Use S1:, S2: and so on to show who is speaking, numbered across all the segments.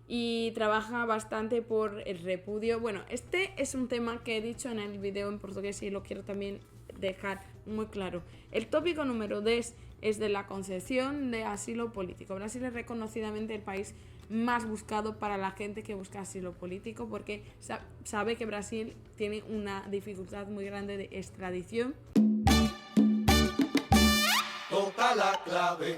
S1: y trabaja bastante por el repudio. Bueno, este es un tema que he dicho en el video en portugués y lo quiero también dejar muy claro. El tópico número 10 es de la concesión de asilo político. Brasil es reconocidamente el país más buscado para la gente que busca asilo político porque sabe que Brasil tiene una dificultad muy grande de extradición. Toca la clave,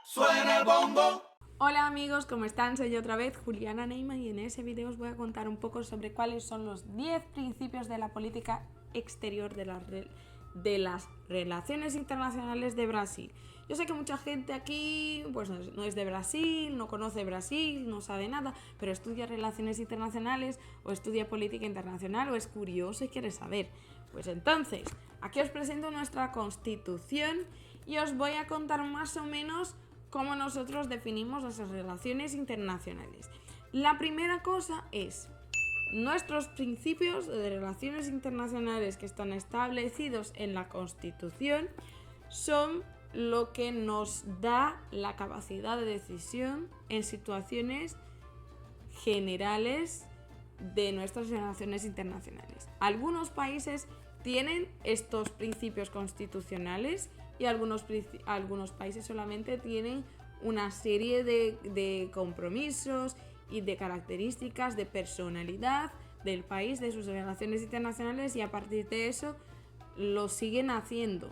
S1: suena el bombo. Hola amigos, ¿cómo están? Soy yo otra vez, Juliana Neyman, y en ese vídeo os voy a contar un poco sobre cuáles son los 10 principios de la política exterior de las relaciones internacionales de Brasil. Yo sé que mucha gente aquí pues no es de Brasil, no conoce Brasil, no sabe nada, pero estudia relaciones internacionales o estudia política internacional o es curioso y quiere saber. Pues entonces, aquí os presento nuestra Constitución y os voy a contar más o menos cómo nosotros definimos nuestras relaciones internacionales. La primera cosa es nuestros principios de relaciones internacionales que están establecidos en la Constitución son lo que nos da la capacidad de decisión en situaciones generales de nuestras relaciones internacionales. Algunos países tienen estos principios constitucionales y algunos países solamente tienen una serie de compromisos y de características de personalidad del país, de sus relaciones internacionales, y a partir de eso lo siguen haciendo.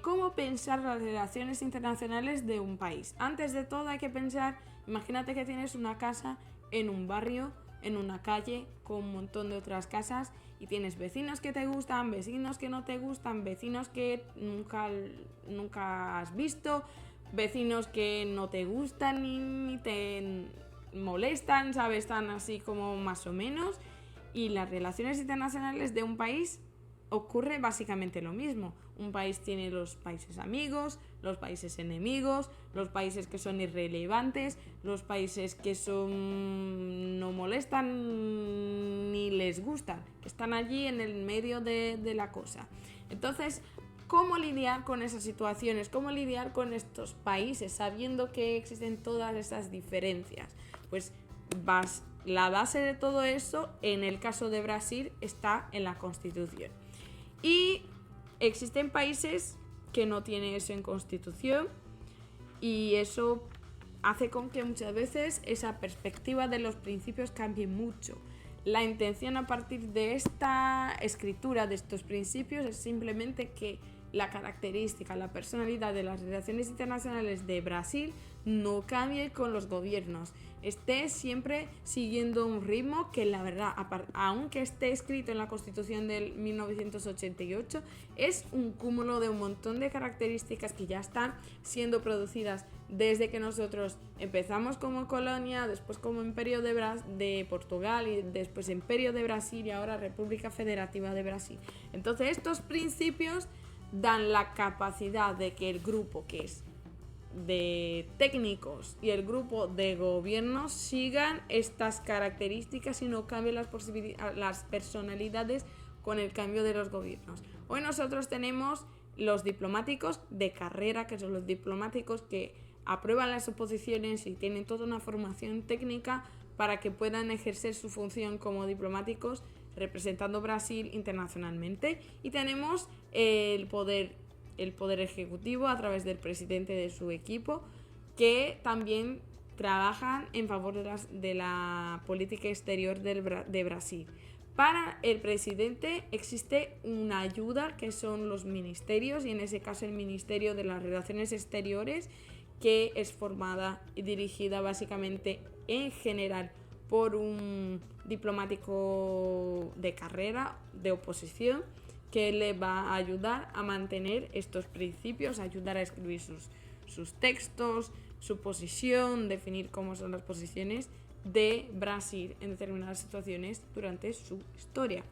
S1: ¿Cómo pensar las relaciones internacionales de un país? Antes de todo hay que pensar, imagínate que tienes una casa en un barrio, en una calle con un montón de otras casas y tienes vecinos que te gustan, vecinos que no te gustan, vecinos que nunca has visto, vecinos que no te gustan ni te molestan, ¿sabes? Están así como más o menos. Y las relaciones internacionales de un país ocurre básicamente lo mismo. Un país tiene los países amigos, los países enemigos, los países que son irrelevantes, los países que no molestan ni les gustan, que están allí en el medio de la cosa. Entonces, ¿cómo lidiar con esas situaciones? ¿Cómo lidiar con estos países sabiendo que existen todas esas diferencias? Pues la base de todo eso, en el caso de Brasil, está en la Constitución. Y existen países que no tienen eso en Constitución y eso hace con que muchas veces esa perspectiva de los principios cambie mucho. La intención a partir de esta escritura de estos principios es simplemente que la característica, la personalidad de las relaciones internacionales de Brasil no cambie con los gobiernos, esté siempre siguiendo un ritmo que, la verdad, aunque esté escrito en la Constitución del 1988, es un cúmulo de un montón de características que ya están siendo producidas desde que nosotros empezamos como colonia, después como imperio de Portugal y después imperio de Brasil y ahora República Federativa de Brasil. Entonces estos principios dan la capacidad de que el grupo que es de técnicos y el grupo de gobiernos sigan estas características y no cambien las personalidades con el cambio de los gobiernos. Hoy nosotros tenemos los diplomáticos de carrera, que son los diplomáticos que aprueban las oposiciones y tienen toda una formación técnica para que puedan ejercer su función como diplomáticos representando Brasil internacionalmente, y tenemos el poder ejecutivo a través del presidente de su equipo, que también trabajan en favor de la política exterior de Brasil. Para el presidente existe una ayuda que son los ministerios, y en ese caso el Ministerio de las Relaciones Exteriores, que es formada y dirigida básicamente en general por un diplomático de carrera, de oposición, que le va a ayudar a mantener estos principios, a ayudar a escribir sus textos, su posición, definir cómo son las posiciones de Brasil en determinadas situaciones durante su historia.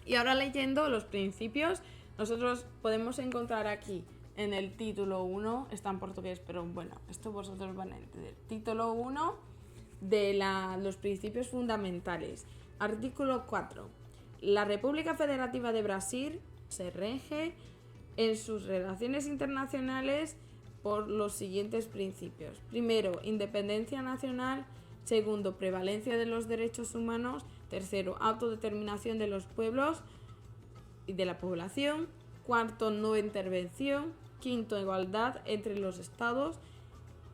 S1: Y ahora, leyendo los principios, nosotros podemos encontrar aquí en el título 1, está en portugués, pero bueno, esto vosotros van a entender. Título 1 de los principios fundamentales. Artículo 4. La República Federativa de Brasil se rige en sus relaciones internacionales por los siguientes principios. Primero, independencia nacional. Segundo, prevalencia de los derechos humanos. Tercero, autodeterminación de los pueblos y de la población. Cuarto, no intervención. Quinto, igualdad entre los estados.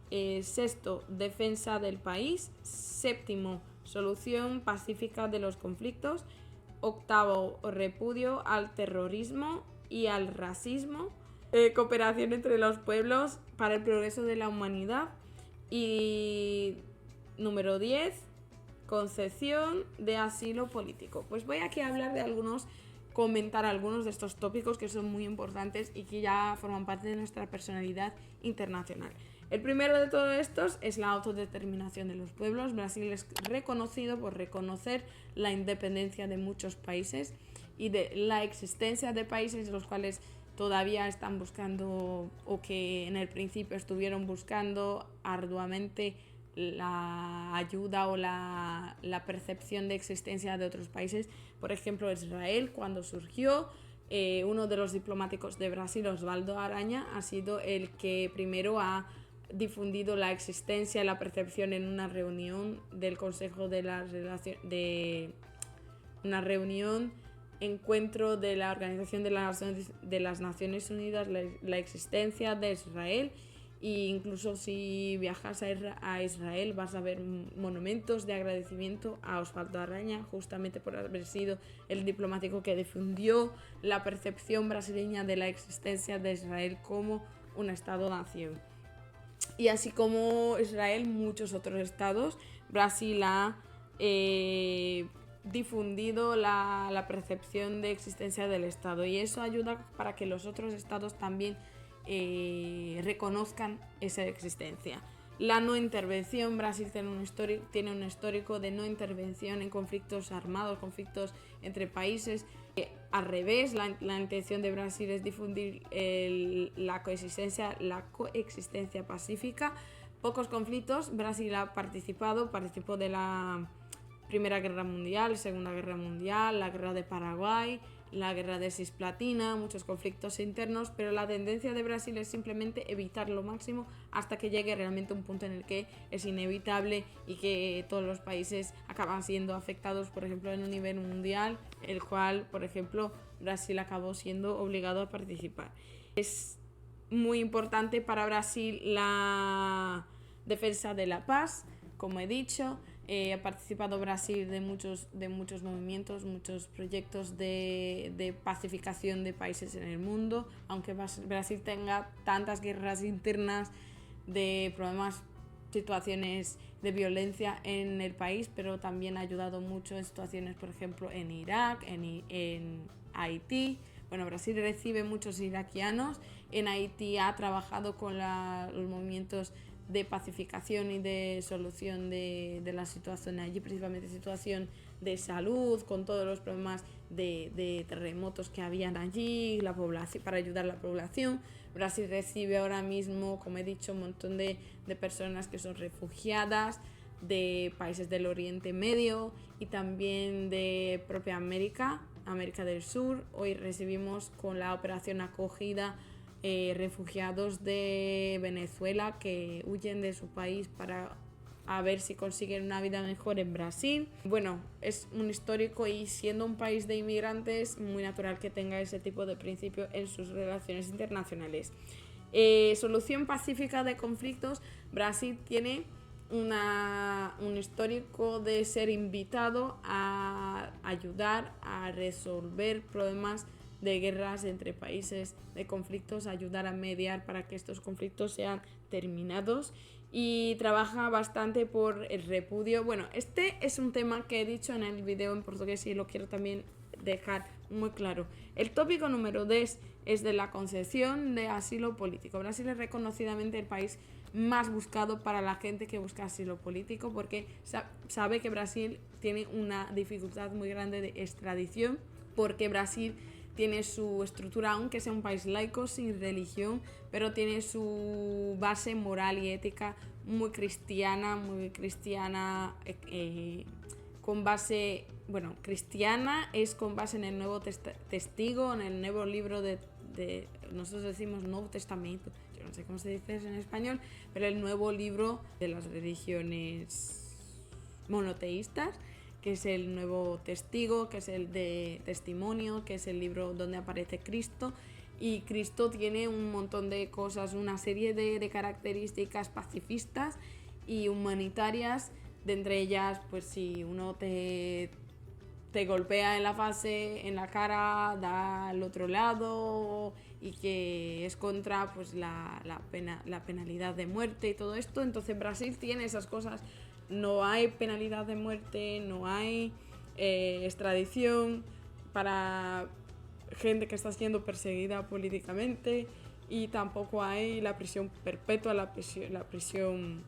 S1: Sexto, defensa del país. Séptimo, solución pacífica de los conflictos. Octavo, repudio al terrorismo y al racismo. Cooperación entre los pueblos para el progreso de la humanidad. Y número 10, concesión de asilo político. Pues voy aquí a hablar de comentar algunos de estos tópicos que son muy importantes y que ya forman parte de nuestra personalidad internacional. El primero de todos estos es la autodeterminación de los pueblos. Brasil es reconocido por reconocer la independencia de muchos países y de la existencia de países los cuales todavía están buscando, o que en el principio estuvieron buscando arduamente, la ayuda o la percepción de existencia de otros países. Por ejemplo, Israel, cuando surgió, uno de los diplomáticos de Brasil, Osvaldo Aranha, ha sido el que primero ha difundido la existencia y la percepción en una reunión del Consejo de la encuentro de la Organización de las Naciones Unidas, la existencia de Israel. E incluso si viajas a Israel vas a ver monumentos de agradecimiento a Osvaldo Aranha, justamente por haber sido el diplomático que difundió la percepción brasileña de la existencia de Israel como un Estado-nación. Y así como Israel, muchos otros estados, Brasil ha difundido la percepción de existencia del Estado, y eso ayuda para que los otros estados también reconozcan esa existencia. La no intervención. Brasil tiene un histórico de no intervención en conflictos armados, conflictos entre países. Al revés, la intención de Brasil es difundir la coexistencia pacífica. Pocos conflictos. Brasil participó de la Primera Guerra Mundial, Segunda Guerra Mundial, la Guerra de Paraguay, la Guerra de Cisplatina, muchos conflictos internos, pero la tendencia de Brasil es simplemente evitar lo máximo hasta que llegue realmente un punto en el que es inevitable y que todos los países acaban siendo afectados, por ejemplo, en un nivel mundial, el cual, por ejemplo, Brasil acabó siendo obligado a participar. Es muy importante para Brasil la defensa de la paz, como he dicho. Ha participado Brasil de muchos movimientos, muchos proyectos de pacificación de países en el mundo, aunque Brasil tenga tantas guerras internas, de problemas, situaciones de violencia en el país, pero también ha ayudado mucho en situaciones, por ejemplo, en Irak, en Haití. Bueno, Brasil recibe muchos iraquianos. En Haití ha trabajado con los movimientos de pacificación y de solución de la situación allí, principalmente situación de salud, con todos los problemas de terremotos que habían allí, para ayudar a la población. Brasil recibe ahora mismo, como he dicho, un montón de personas que son refugiadas de países del Oriente Medio y también de propia América del Sur. Hoy recibimos con la operación acogida refugiados de Venezuela que huyen de su país para a ver si consiguen una vida mejor en Brasil. Bueno, es un histórico, y siendo un país de inmigrantes, muy natural que tenga ese tipo de principio en sus relaciones internacionales. Solución pacífica de conflictos. Brasil tiene un histórico de ser invitado a ayudar a resolver problemas de guerras entre países, de conflictos, ayudar a mediar para que estos conflictos sean terminados, y trabaja bastante por el repudio. Bueno, este es un tema que he dicho en el video en portugués y lo quiero también dejar muy claro. El tópico número 10 es de la concesión de asilo político. Brasil es reconocidamente el país más buscado para la gente que busca asilo político, porque sabe que Brasil tiene una dificultad muy grande de extradición, porque Brasil tiene su estructura, aunque sea un país laico, sin religión, pero tiene su base moral y ética muy cristiana, con base, bueno, cristiana es con base en el Nuevo Testigo, en el nuevo libro de nosotros decimos Nuevo Testamento, yo no sé cómo se dice eso en español, pero el nuevo libro de las religiones monoteístas, que es el nuevo testigo, que es el de testimonio, que es el libro donde aparece Cristo. Y Cristo tiene un montón de cosas, una serie de características pacifistas y humanitarias. De entre ellas, pues si uno te golpea en la cara, da al otro lado, y que es contra pues la penalidad de muerte y todo esto. Entonces Brasil tiene esas cosas. No hay penalidad de muerte, no hay extradición para gente que está siendo perseguida políticamente, y tampoco hay la prisión perpetua, la prisión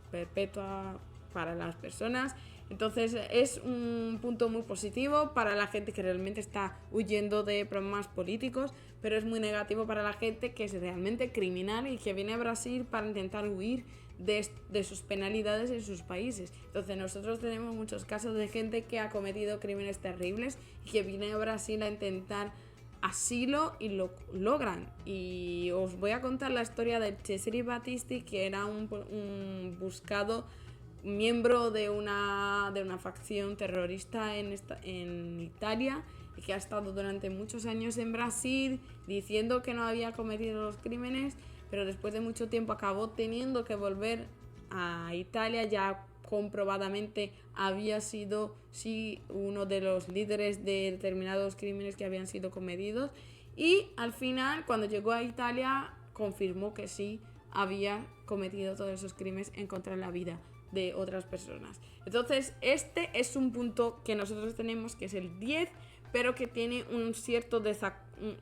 S1: perpetua para las personas. Entonces es un punto muy positivo para la gente que realmente está huyendo de problemas políticos, pero es muy negativo para la gente que es realmente criminal y que viene a Brasil para intentar huir de sus penalidades en sus países. Entonces nosotros tenemos muchos casos de gente que ha cometido crímenes terribles y que viene a Brasil a intentar asilo y lo logran. Y os voy a contar la historia de Cesare Battisti, que era un buscado miembro de una facción terrorista en Italia, y que ha estado durante muchos años en Brasil diciendo que no había cometido los crímenes, pero después de mucho tiempo acabó teniendo que volver a Italia. Ya comprobadamente había sido uno de los líderes de determinados crímenes que habían sido cometidos, y al final, cuando llegó a Italia, confirmó que sí había cometido todos esos crímenes en contra de la vida de otras personas. Entonces este es un punto que nosotros tenemos, que es el 10, pero que tiene un cierto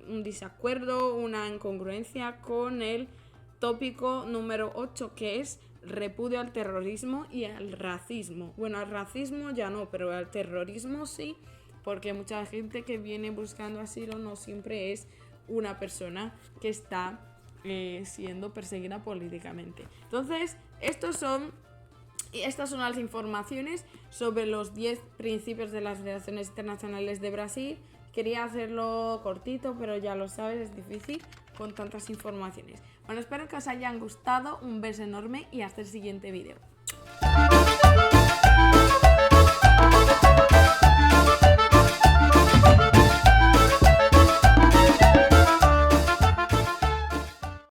S1: un desacuerdo, una incongruencia con el tópico número 8, que es repudio al terrorismo y al racismo. Bueno, al racismo ya no, pero al terrorismo sí, porque mucha gente que viene buscando asilo no siempre es una persona que está siendo perseguida políticamente. Entonces, estas son las informaciones sobre los 10 principios de las relaciones internacionales de Brasil. Quería hacerlo cortito, pero ya lo sabes, es difícil con tantas informaciones. Bueno, espero que os hayan gustado, un beso enorme y hasta el siguiente vídeo.